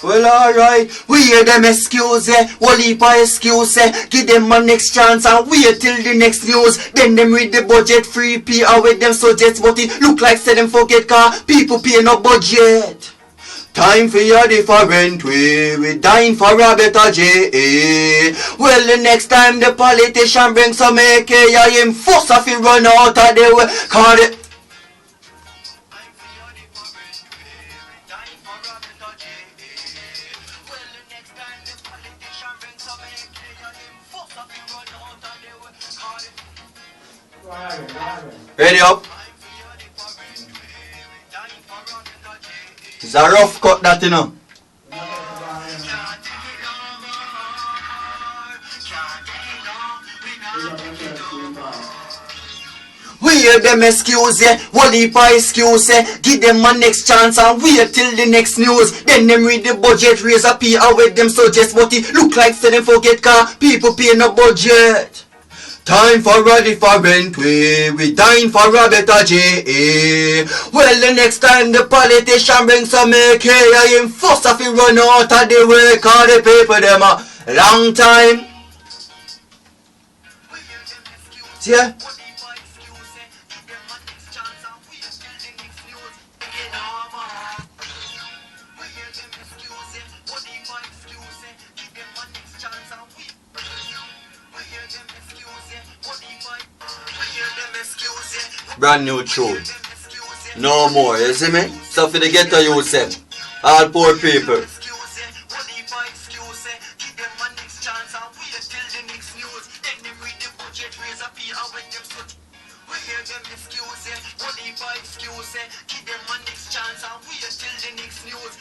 Well, alright, we hear them excuse, whole heap of excuse, give them a next chance and wait till the next news. Then them read the budget free PR with them subjects, but it look like say them forget car people pay no budget. Time for a different way, we dying for a better J. Well, the next time the politician brings some AK, him force off he run out of the way, cause it. Ready up. It's a rough cut that, you know. We hear them excuse, whole heap of excuse, give them a next chance and wait till the next news. Then them read the budget, raise a PR with them suggest, but it look like say them forget car people pay no budget. Time for a different way, we dying for a better J. Well, the next time the politician brings some AK, him first off he run out of the way, cause the people them a long time. Yeah. Brand new tune. No more, you see me? So for the ghetto youth say, all poor people. Give them a next chance and wait till the next news.